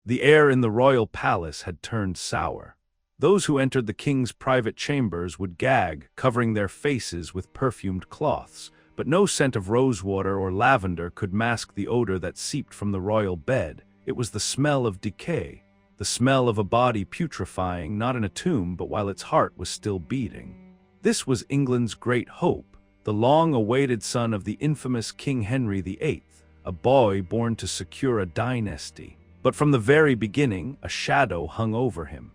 The air in the royal palace had turned sour. Those who entered the king's private chambers would gag, covering their faces with perfumed cloths, but no scent of rosewater or lavender could mask the odor that seeped from the royal bed. It was the smell of decay, the smell of a body putrefying not in a tomb but while its heart was still beating. This was England's great hope, the long-awaited son of the infamous King Henry VIII, a boy born to secure a dynasty. But from the very beginning, a shadow hung over him.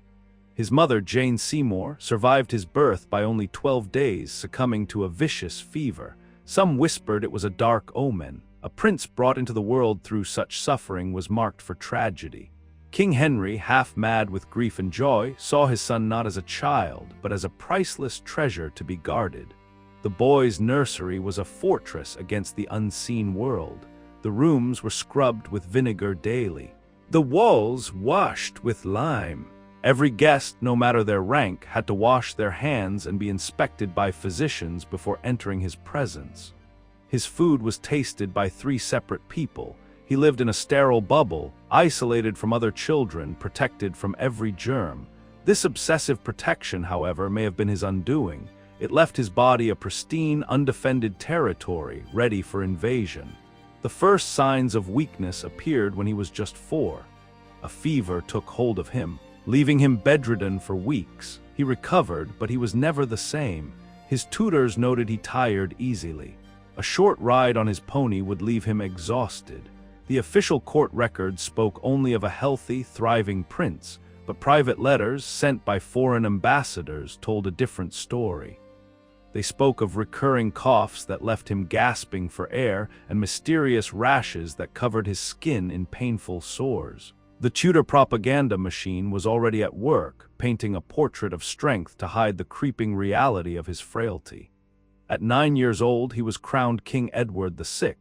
His mother, Jane Seymour, survived his birth by only 12 days, succumbing to a vicious fever. Some whispered it was a dark omen. A prince brought into the world through such suffering was marked for tragedy. King Henry, half mad with grief and joy, saw his son not as a child, but as a priceless treasure to be guarded. The boy's nursery was a fortress against the unseen world. The rooms were scrubbed with vinegar daily. The walls washed with lime. Every guest, no matter their rank, had to wash their hands and be inspected by physicians before entering his presence. His food was tasted by 3 separate people. He lived in a sterile bubble, isolated from other children, protected from every germ. This obsessive protection, however, may have been his undoing. It left his body a pristine, undefended territory, ready for invasion. The first signs of weakness appeared when he was just 4. A fever took hold of him, leaving him bedridden for weeks. He recovered, but he was never the same. His tutors noted he tired easily. A short ride on his pony would leave him exhausted. The official court records spoke only of a healthy, thriving prince, but private letters sent by foreign ambassadors told a different story. They spoke of recurring coughs that left him gasping for air and mysterious rashes that covered his skin in painful sores. The Tudor propaganda machine was already at work, painting a portrait of strength to hide the creeping reality of his frailty. At 9 years old, he was crowned King Edward VI.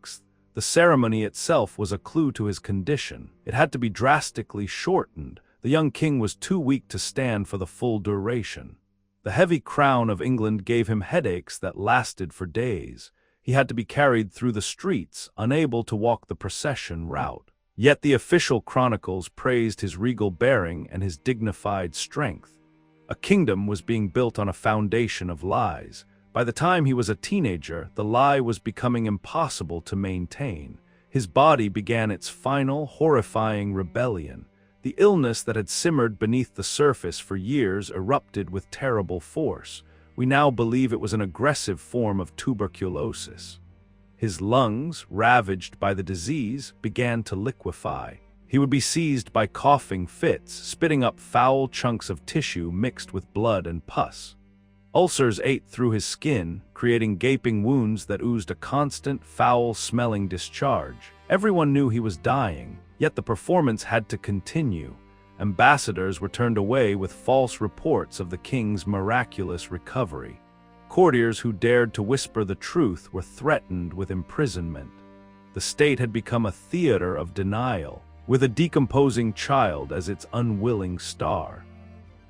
The ceremony itself was a clue to his condition. It had to be drastically shortened. The young king was too weak to stand for the full duration. The heavy crown of England gave him headaches that lasted for days. He had to be carried through the streets, unable to walk the procession route. Yet the official chronicles praised his regal bearing and his dignified strength. A kingdom was being built on a foundation of lies. By the time he was a teenager, the lie was becoming impossible to maintain. His body began its final, horrifying rebellion. The illness that had simmered beneath the surface for years erupted with terrible force. We now believe it was an aggressive form of tuberculosis. His lungs, ravaged by the disease, began to liquefy. He would be seized by coughing fits, spitting up foul chunks of tissue mixed with blood and pus. Ulcers ate through his skin, creating gaping wounds that oozed a constant, foul-smelling discharge. Everyone knew he was dying, yet the performance had to continue. Ambassadors were turned away with false reports of the king's miraculous recovery. Courtiers who dared to whisper the truth were threatened with imprisonment. The state had become a theater of denial, with a decomposing child as its unwilling star.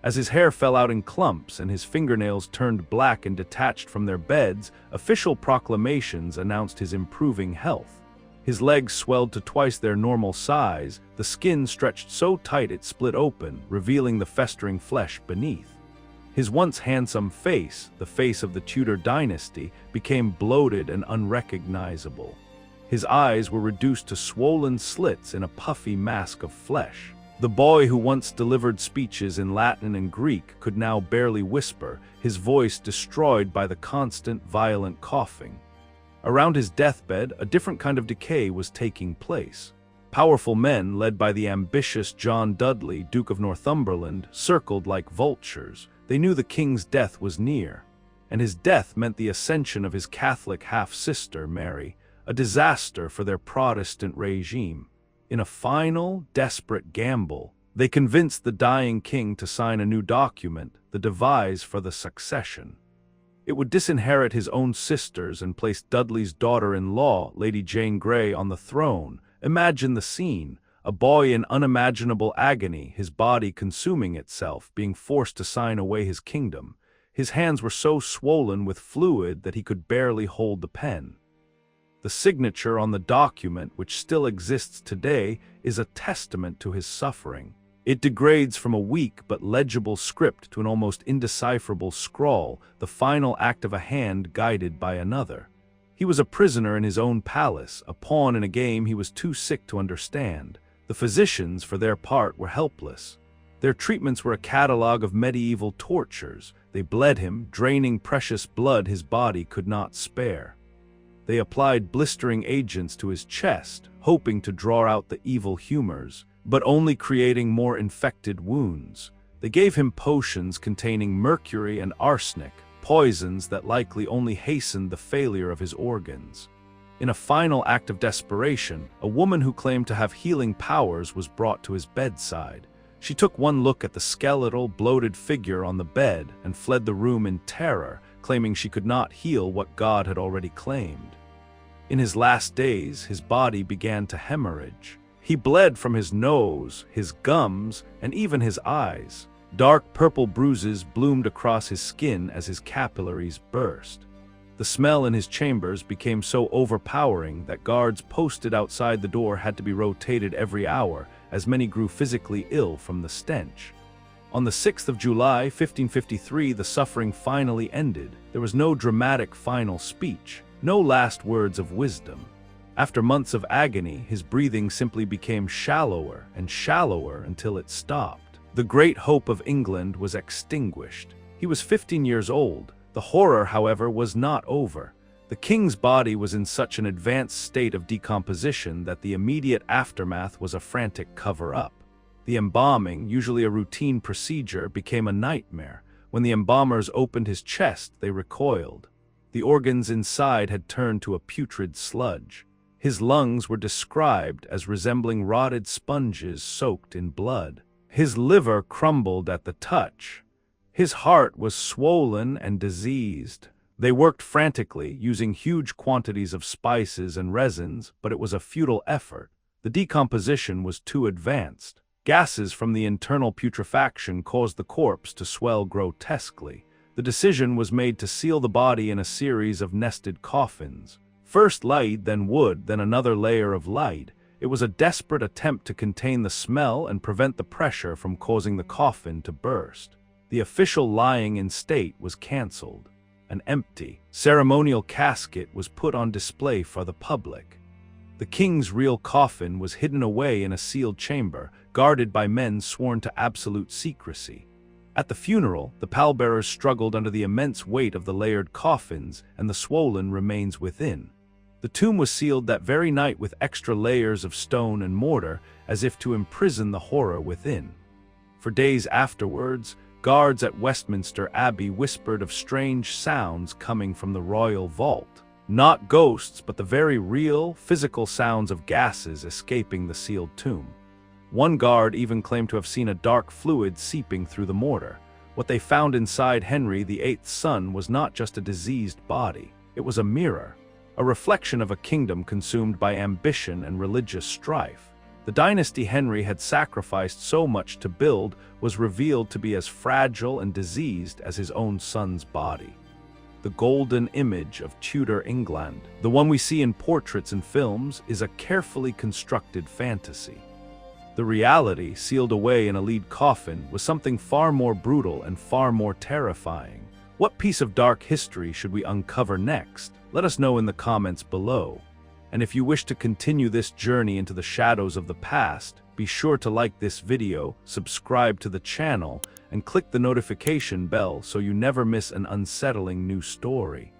As his hair fell out in clumps and his fingernails turned black and detached from their beds, official proclamations announced his improving health. His legs swelled to twice their normal size, the skin stretched so tight it split open, revealing the festering flesh beneath. His once handsome face, the face of the Tudor dynasty, became bloated and unrecognizable. His eyes were reduced to swollen slits in a puffy mask of flesh. The boy who once delivered speeches in Latin and Greek could now barely whisper, his voice destroyed by the constant, violent coughing. Around his deathbed, a different kind of decay was taking place. Powerful men, led by the ambitious John Dudley, Duke of Northumberland, circled like vultures. They knew the king's death was near, and his death meant the ascension of his Catholic half-sister, Mary, a disaster for their Protestant regime. In a final, desperate gamble, they convinced the dying king to sign a new document, the devise for the succession. It would disinherit his own sisters and place Dudley's daughter-in-law, Lady Jane Grey, on the throne. Imagine the scene. A boy in unimaginable agony, his body consuming itself, being forced to sign away his kingdom. His hands were so swollen with fluid that he could barely hold the pen. The signature on the document, which still exists today, is a testament to his suffering. It degrades from a weak but legible script to an almost indecipherable scrawl, the final act of a hand guided by another. He was a prisoner in his own palace, a pawn in a game he was too sick to understand. The physicians, for their part, were helpless. Their treatments were a catalogue of medieval tortures. They bled him, draining precious blood his body could not spare. They applied blistering agents to his chest, hoping to draw out the evil humors, but only creating more infected wounds. They gave him potions containing mercury and arsenic, poisons that likely only hastened the failure of his organs. In a final act of desperation, a woman who claimed to have healing powers was brought to his bedside. She took one look at the skeletal, bloated figure on the bed and fled the room in terror, claiming she could not heal what God had already claimed. In his last days, his body began to hemorrhage. He bled from his nose, his gums, and even his eyes. Dark purple bruises bloomed across his skin as his capillaries burst. The smell in his chambers became so overpowering that guards posted outside the door had to be rotated every hour, as many grew physically ill from the stench. On the 6th of July, 1553, the suffering finally ended. There was no dramatic final speech, no last words of wisdom. After months of agony, his breathing simply became shallower and shallower until it stopped. The great hope of England was extinguished. He was 15 years old. The horror, however, was not over. The king's body was in such an advanced state of decomposition that the immediate aftermath was a frantic cover-up. The embalming, usually a routine procedure, became a nightmare. When the embalmers opened his chest, they recoiled. The organs inside had turned to a putrid sludge. His lungs were described as resembling rotted sponges soaked in blood. His liver crumbled at the touch. His heart was swollen and diseased. They worked frantically, using huge quantities of spices and resins, but it was a futile effort. The decomposition was too advanced. Gases from the internal putrefaction caused the corpse to swell grotesquely. The decision was made to seal the body in a series of nested coffins. First lead, then wood, then another layer of lead. It was a desperate attempt to contain the smell and prevent the pressure from causing the coffin to burst. The official lying in state was cancelled. An empty, ceremonial casket was put on display for the public. The king's real coffin was hidden away in a sealed chamber, guarded by men sworn to absolute secrecy. At the funeral, the pallbearers struggled under the immense weight of the layered coffins and the swollen remains within. The tomb was sealed that very night with extra layers of stone and mortar, as if to imprison the horror within. For days afterwards, guards at Westminster Abbey whispered of strange sounds coming from the royal vault. Not ghosts, but the very real, physical sounds of gases escaping the sealed tomb. One guard even claimed to have seen a dark fluid seeping through the mortar. What they found inside Henry VIII's son was not just a diseased body. It was a mirror, a reflection of a kingdom consumed by ambition and religious strife. The dynasty Henry had sacrificed so much to build was revealed to be as fragile and diseased as his own son's body. The golden image of Tudor England, the one we see in portraits and films, is a carefully constructed fantasy. The reality, sealed away in a lead coffin, was something far more brutal and far more terrifying. What piece of dark history should we uncover next? Let us know in the comments below. And if you wish to continue this journey into the shadows of the past, be sure to like this video, subscribe to the channel, and click the notification bell so you never miss an unsettling new story.